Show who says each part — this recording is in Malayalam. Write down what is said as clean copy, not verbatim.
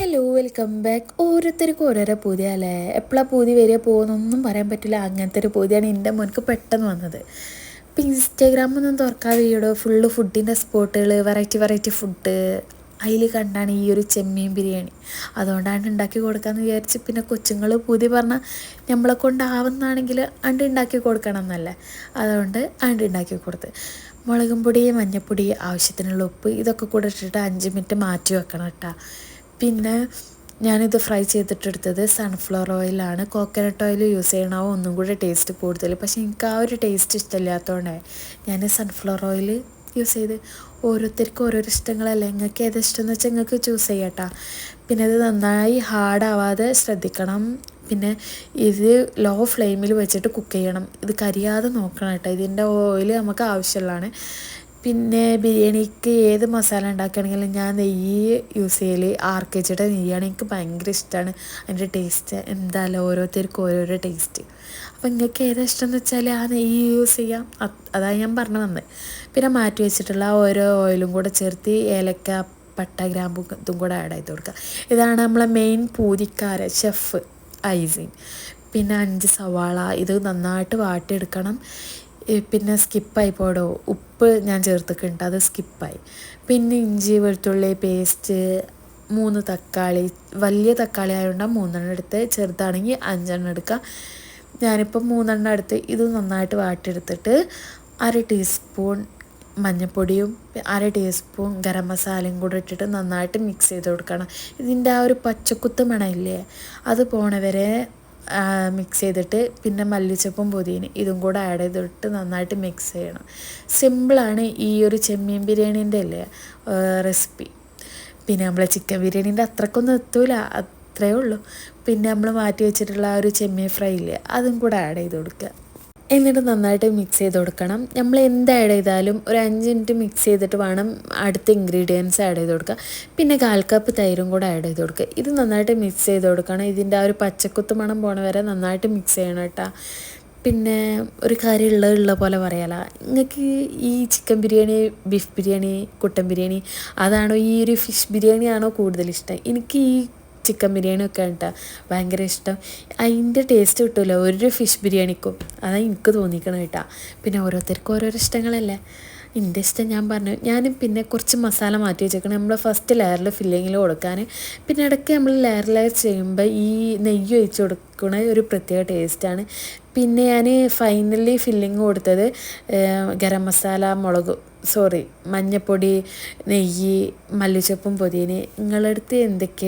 Speaker 1: Hello welcome back. ഓരോരുത്തർക്കും ഓരോരോ പൂതി അല്ലേ. എപ്പോഴാണ് പൂതി വരിക പോകുന്നൊന്നും പറയാൻ പറ്റില്ല. അങ്ങനത്തെ ഒരു പൂതിയാണ് എൻ്റെ മോനക്ക് പെട്ടെന്ന് വന്നത്. ഇപ്പം ഇൻസ്റ്റാഗ്രാമൊന്നും തുറക്കാതെ വീടോ ഫുള്ള് ഫുഡിൻ്റെ സ്പോട്ടുകൾ, വെറൈറ്റി ഫുഡ് അതിൽ കണ്ടാണ് ഈ ഒരു ചെമ്മീൻ ബിരിയാണി. അതുകൊണ്ടാണ് ഉണ്ടാക്കി കൊടുക്കാമെന്ന് വിചാരിച്ച്. പിന്നെ കൊച്ചുങ്ങൾ പൂതി പറഞ്ഞാൽ നമ്മളെ കൊണ്ടാവുന്നതാണെങ്കിൽ അണ്ട് ഉണ്ടാക്കി കൊടുക്കണം എന്നല്ലേ, അതുകൊണ്ട് അണ്ട് ഉണ്ടാക്കി കൊടുത്ത്. മുളകും പൊടി, മഞ്ഞൾപ്പൊടി, ആവശ്യത്തിനുള്ള ഉപ്പ് ഇതൊക്കെ കൂടെ ഇട്ടിട്ട് 5 മിനിറ്റ് മാറ്റി വെക്കണം കേട്ടോ. പിന്നെ ഞാനിത് ഫ്രൈ ചെയ്തിട്ടെടുത്തത് സൺഫ്ലവർ ഓയിലാണ്. കോക്കനട്ട് ഓയിൽ യൂസ് ചെയ്യണമാവും ഒന്നും കൂടി ടേസ്റ്റ് കൂടുതൽ. പക്ഷേ എനിക്ക് ആ ഒരു ടേസ്റ്റ് ഇഷ്ടമില്ലാത്തതുകൊണ്ടേ ഞാൻ സൺഫ്ലവർ ഓയിൽ യൂസ് ചെയ്ത്. ഓരോരുത്തർക്കും ഓരോരോ ഇഷ്ടങ്ങളല്ലേ. നിങ്ങൾക്ക് ഏതാ ഇഷ്ടമെന്ന് വെച്ചാൽ നിങ്ങൾക്ക് ചൂസ് ചെയ്യാം കേട്ടോ. പിന്നെ ഇത് നന്നായി ഹാർഡാവാതെ ശ്രദ്ധിക്കണം. പിന്നെ ഇത് ലോ ഫ്ലെയിമിൽ വെച്ചിട്ട് കുക്ക് ചെയ്യണം. ഇത് കരിയാതെ നോക്കണം കേട്ടോ. ഇതിൻ്റെ ഓയിൽ നമുക്ക് ആവശ്യമുള്ളതാണ്. പിന്നെ ബിരിയാണിക്ക് ഏത് മസാല ഉണ്ടാക്കുകയാണെങ്കിലും ഞാൻ നെയ്യ് യൂസ് ചെയ്യൽ ആർക്കേജിയുടെ നെയ്യാണ്. എനിക്ക് ഭയങ്കര ഇഷ്ടമാണ് അതിൻ്റെ ടേസ്റ്റ്. എന്തായാലും ഓരോരുത്തർക്കും ഓരോരോ ടേസ്റ്റ്. അപ്പോൾ നിങ്ങൾക്ക് ഏതാ ഇഷ്ടം എന്ന് വെച്ചാൽ ആ നെയ്യ് യൂസ് ചെയ്യാം. അതാണ് ഞാൻ പറഞ്ഞു വന്നത്. പിന്നെ മാറ്റി വെച്ചിട്ടുള്ള ഓരോ ഓയിലും കൂടെ ചേർത്ത് ഏലക്ക, പട്ട, ഗ്രാമ്പു ഇതും കൂടെ ആഡ് ചെയ്ത് കൊടുക്കുക. ഇതാണ് നമ്മളെ മെയിൻ പൂതിക്കാരൻ ഷെഫ് ഐസിൻ. പിന്നെ 5 സവാള ഇത് നന്നായിട്ട് വാട്ടിയെടുക്കണം. പിന്നെ സ്കിപ്പായി പോടോ, ഉപ്പ് ഞാൻ ചേർത്തിട്ടുണ്ട്, അത് സ്കിപ്പായി. പിന്നെ ഇഞ്ചി വെളുത്തുള്ളി പേസ്റ്റ്, 3 തക്കാളി. വലിയ തക്കാളി ആയതുകൊണ്ട് 3 എടുത്ത്, ചെറുതാണെങ്കിൽ 5 എടുക്കുക. ഞാനിപ്പോൾ 3 എടുത്ത്. ഇത് നന്നായിട്ട് വാട്ടിയെടുത്തിട്ട് 1/2 ടീസ്പൂൺ മഞ്ഞൾപ്പൊടിയും 1/2 ടീസ്പൂൺ ഗരം മസാലയും കൂടെ ഇട്ടിട്ട് നന്നായിട്ട് മിക്സ് ചെയ്ത് കൊടുക്കണം. ഇതിൻ്റെ ആ ഒരു പച്ചക്കുത്ത് മണമില്ലേ, അത് പോണവരെ മിക്സ് ചെയ്തിട്ട് പിന്നെ മല്ലിച്ചപ്പും പുതിന ഇതും കൂടെ ആഡ് ചെയ്തിട്ട് നന്നായിട്ട് മിക്സ് ചെയ്യണം. സിമ്പിളാണ് ഈ ഒരു ചെമ്മീൻ ബിരിയാണീൻ്റെ അല്ലേ റെസിപ്പി. പിന്നെ നമ്മൾ ചിക്കൻ ബിരിയാണീൻ്റെ അത്രക്കൊന്നും എത്തൂല, അത്രയേ ഉള്ളൂ. പിന്നെ നമ്മൾ മാറ്റി വെച്ചിട്ടുള്ള ആ ഒരു ചെമ്മീൻ ഫ്രൈ ഇല്ലേ, അതും കൂടെ ആഡ് ചെയ്ത് കൊടുക്കുക. എന്നിട്ട് നന്നായിട്ട് മിക്സ് ചെയ്ത് കൊടുക്കണം. നമ്മൾ എന്ത് ആഡ് ചെയ്താലും ഒരു 5 മിനിറ്റ് മിക്സ് ചെയ്തിട്ട് വേണം അടുത്ത ഇൻഗ്രീഡിയൻസ് ആഡ് ചെയ്ത് കൊടുക്കുക. പിന്നെ 1/4 കപ്പ് തൈരും കൂടെ ആഡ് ചെയ്ത് കൊടുക്കുക. ഇത് നന്നായിട്ട് മിക്സ് ചെയ്ത് കൊടുക്കണം. ഇതിൻ്റെ ആ ഒരു പച്ചക്കുത്ത് മണം പോണ വരെ നന്നായിട്ട് മിക്സ് ചെയ്യണം കേട്ടോ. പിന്നെ ഒരു കാര്യം ഉള്ള പോലെ പറയാലോ, നിങ്ങൾക്ക് ഈ ചിക്കൻ ബിരിയാണി, ബീഫ് ബിരിയാണി, കുട്ടൻ ബിരിയാണി അതാണോ ഈ ഒരു ഫിഷ് ബിരിയാണിയാണോ കൂടുതൽ ഇഷ്ടം? എനിക്ക് ഈ ചിക്കൻ ബിരിയാണി ഒക്കെ കേട്ടോ ഭയങ്കര ഇഷ്ടം. അതിൻ്റെ ടേസ്റ്റ് കിട്ടില്ല ഒരു ഫിഷ് ബിരിയാണിക്കും. അതാണ് എനിക്ക് തോന്നിക്കണം കേട്ടോ. പിന്നെ ഓരോരുത്തർക്കും ഓരോരോ ഇഷ്ടങ്ങളല്ലേ. എൻ്റെ ഇഷ്ടം ഞാൻ പറഞ്ഞു. ഞാനും പിന്നെ കുറച്ച് മസാല മാറ്റി വെച്ചേക്കണം നമ്മൾ ഫസ്റ്റ് ലെയറിൽ ഫില്ലിങ്ങിൽ കൊടുക്കാൻ. പിന്നെ ഇടയ്ക്ക് നമ്മൾ ലെയർ ചെയ്യുമ്പോൾ ഈ നെയ്യ് ഒഴിച്ച് കൊടുക്കണ ഒരു പ്രത്യേക ടേസ്റ്റാണ്. പിന്നെ ഞാൻ ഫൈനലി ഫില്ലിങ് കൊടുത്തത് ഗരം മസാല, മഞ്ഞൾപ്പൊടി, നെയ്യ്, മല്ലിച്ചപ്പും പുതിന. നിങ്ങളുടെ അടുത്ത് എന്തൊക്കെ